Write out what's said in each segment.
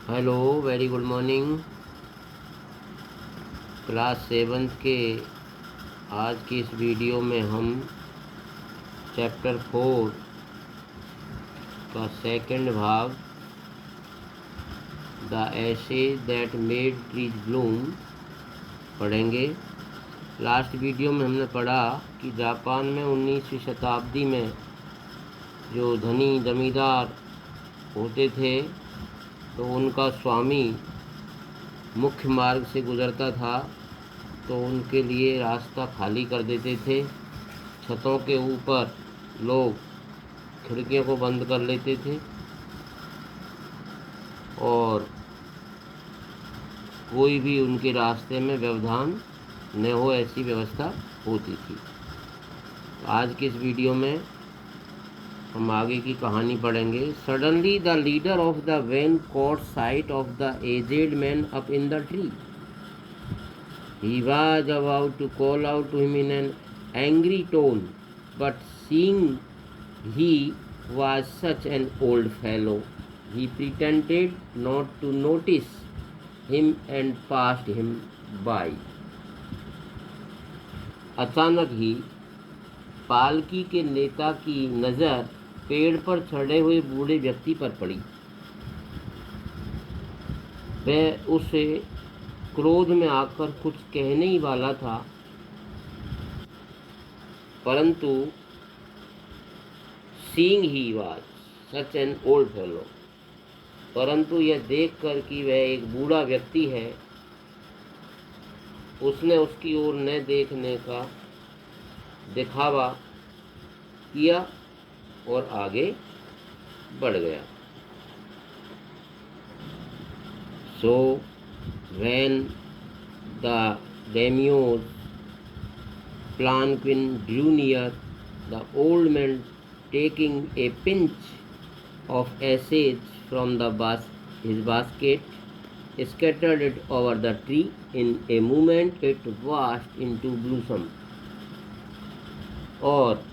Hello, very good morning. Class seventh के आज की इस वीडियो में हम चैप्टर 4 का सेकंड भाग the essay that made trees Bloom पढ़ेंगे। लास्ट वीडियो में हमने पढ़ा कि जापान में 19वीं शताब्दी में जो धनी जमींदार होते थे तो उनका स्वामी मुख्य मार्ग से गुजरता था तो उनके लिए रास्ता खाली कर देते थे। छतों के ऊपर लोग खिड़कियों को बंद कर लेते थे और कोई भी उनके रास्ते में व्यवधान न हो, ऐसी व्यवस्था होती थी। आज के इस वीडियो में हम आगे की कहानी पढ़ेंगे। Suddenly the leader of the van caught sight of the aged man up in the tree. He was about to call out to him in an angry tone, but seeing he was such an old fellow, he pretended not to notice him and passed him by. अचानक ही पालकी के नेता की नज़र पेड़ पर चढ़े हुए बूढ़े व्यक्ति पर पड़ी। वह उसे क्रोध में आकर कुछ कहने ही वाला था, परंतु seeing he was such an old fellow, परंतु यह देखकर कि वह एक बूढ़ा व्यक्ति है, उसने उसकी ओर न देखने का दिखावा किया और आगे बढ़ गया। So when the daimyo's palanquin drew near, the old man, taking a pinch of ashes from his basket, scattered it over the tree. In a moment it burst into blossom. और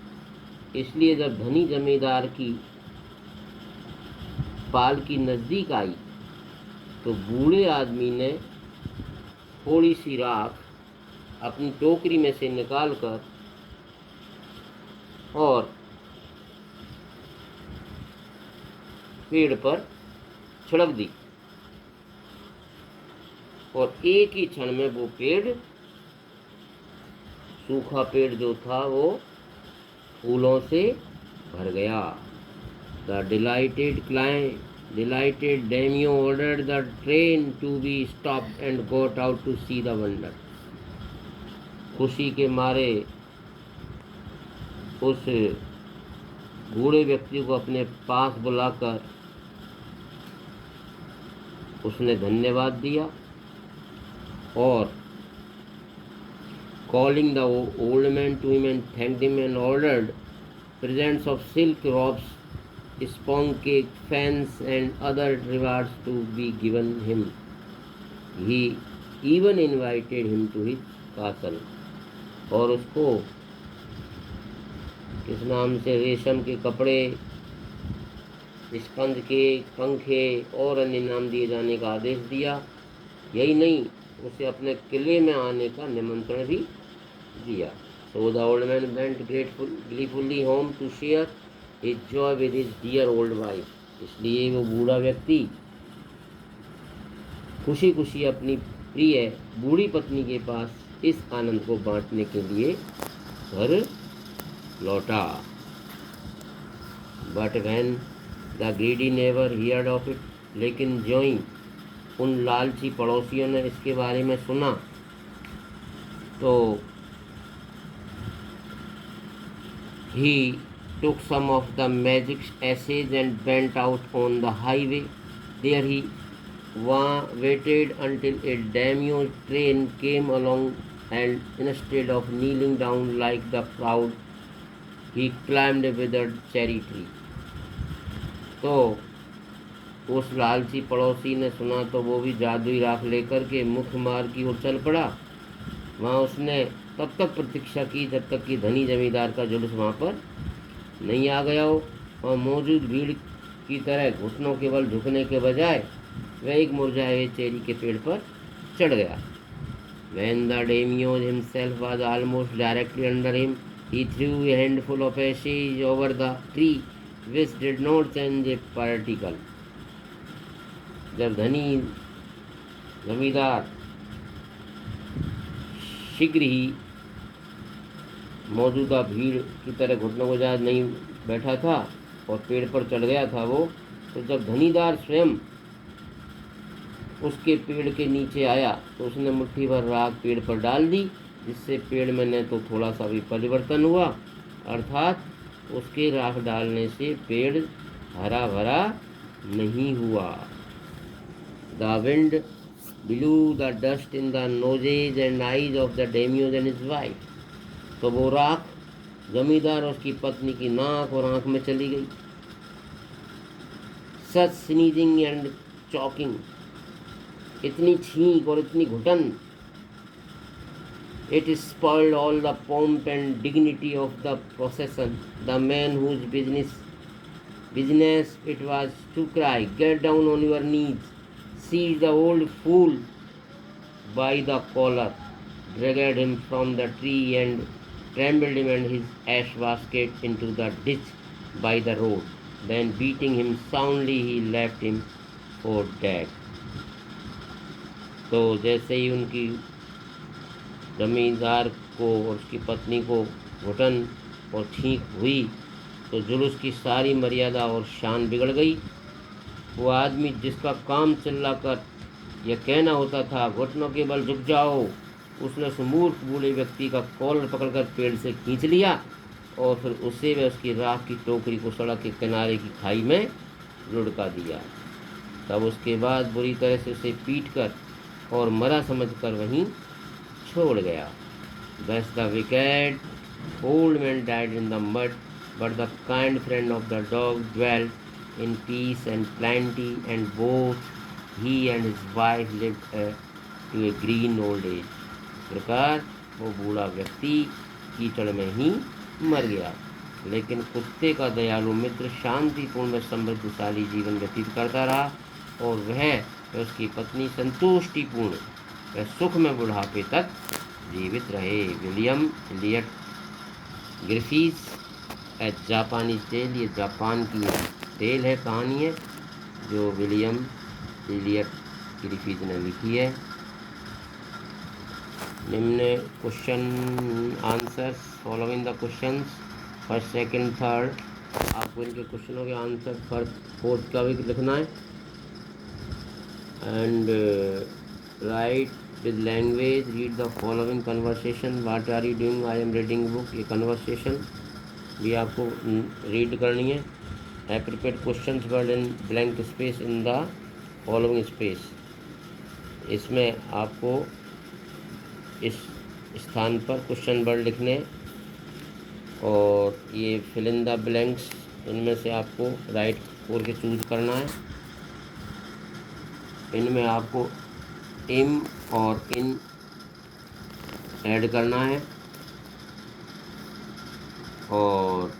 इसलिए जब धनी जमींदार की पालकी नज़दीक आई तो बूढ़े आदमी ने थोड़ी सी राख अपनी टोकरी में से निकालकर और पेड़ पर छिड़क दी और एक ही क्षण में वो पेड़, सूखा पेड़ जो था वो फूलों से भर गया। The delighted daimyo ordered the train to be stopped and got out to see the wonder. खुशी के मारे उस बूढ़े व्यक्ति को अपने पास बुलाकर उसने धन्यवाद दिया और calling the old man to him and thanked him and ordered presents of silk robes, sponge cake, fans and other rewards to be given him. He even invited him to his castle. और उसको किस नाम से रेशम के कपड़े, sponge के पंखे और अन्य नाम दिए जाने का आदेश दिया। यही नहीं, उसे अपने किले में आने का निमंत्रण भी दिया। So the old man went gleefully home to share his joy with his dear old wife. इसलिए वो बूढ़ा व्यक्ति खुशी खुशी अपनी प्रिय बूढ़ी पत्नी के पास इस आनंद को बांटने के लिए घर लौटा। But when the greedy neighbor heard of it, लेकिन ज्यों ही उन लालची पड़ोसियों ने इसके बारे में सुना तो he took some of the magic ashes and went out on the highway. There he waited until a daimyo train came along, and instead of kneeling down like the crowd, he climbed a withered cherry tree. तो उस लालची पड़ोसी ने सुना तो वो भी जादुई राख लेकर के मुख्य मार्ग की ओर चल पड़ा। वहाँ उसने तब तक प्रतीक्षा की जब तक कि धनी जमींदार का जुलूस वहाँ पर नहीं आ गया हो। वहाँ मौजूद भीड़ की तरह घुटनों के बल झुकने के बजाय वह एक मुरझाए हुए चेरी के पेड़ पर चढ़ गया। When the daimyo himself was almost directly under him, he threw a handful of ashes over the tree, which did not change a particle. जब धनी जमींदार शीघ्र ही मौजूदा भीड़ की तरह घुटनों को जा नहीं बैठा था और पेड़ पर चढ़ गया था वो, तो जब धनीदार स्वयं उसके पेड़ के नीचे आया तो उसने मुट्ठी भर राख पेड़ पर डाल दी, जिससे पेड़ में न तो थोड़ा सा भी परिवर्तन हुआ, अर्थात उसके राख डालने से पेड़ हरा भरा नहीं हुआ। The wind blew the dust in the noses and eyes of the daimyo and his wife. तो वो राख जमींदार और उसकी पत्नी की नाक और आंख में चली गई। Such sneezing and choking, इतनी छींक और इतनी घुटन, it spoiled all the pomp and dignity of the procession. The man whose business it was to cry, "Get down on your knees," seized the old fool by the collar, dragged him from the tree and trampled him and his ash basket into the ditch by the road. Then beating him soundly, he left him for dead. तो जैसे ही उनकी जमींदार को और उसकी पत्नी को घुटन और छींक हुई तो जुलूस की सारी मर्यादा और शान बिगड़ गई। वो आदमी जिसका काम चिल्लाकर यह कहना होता था, घुटनों के बल झुक जाओ, उसने उस मूर्ख बूढ़े व्यक्ति का कॉलर पकड़कर पेड़ से खींच लिया और फिर उसे व उसकी राख की टोकरी को सड़क के किनारे की खाई में लुढ़का दिया। तब उसके बाद बुरी तरह से उसे पीटकर और मरा समझकर वहीं छोड़ गया। Thus the wicked old man died in the mud, but the kind friend of the dog dwelt in peace and plenty, and both he and his wife lived to a green old age. इस प्रकार वो बूढ़ा व्यक्ति कीचड़ में ही मर गया, लेकिन कुत्ते का दयालु मित्र शांतिपूर्ण व समृद्धशाली जीवन व्यतीत करता रहा और वह उसकी पत्नी संतुष्टिपूर्ण व सुख में बुढ़ापे तक जीवित रहे। विलियम एलियट ग्रिफिथ, ए जापानी टेल, ये जापान की टेल है, कहानी है जो विलियम एलियट ग्रिफिथ ने लिखी है। निम्न question answers following the questions first second third, आपको इनके क्वेश्चनों के आंसर फोर्थ का भी लिखना है। And write with language, read the following conversation, what are you doing, I am reading book, ये कन्वर्सेशन भी आपको रीड करनी है। I prepare questions word in blank space in the following space, इसमें आपको इस स्थान पर क्वेश्चन वर्ड लिखने और ये फिल इन द ब्लैंक्स, इनमें से आपको राइट फोर के चूज करना है। इनमें आपको इम और इन ऐड करना है और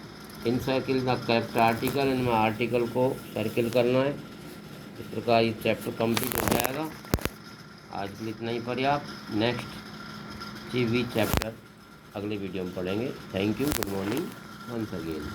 इन सर्किल द करेक्ट आर्टिकल, इनमें आर्टिकल को सर्किल करना है। इस प्रकार ये चैप्टर कंप्लीट हो जाएगा। आज के लिए इतना ही पर्याप्त। नेक्स्ट CV चैप्टर अगले वीडियो में पढ़ेंगे। Thank you, good morning once again.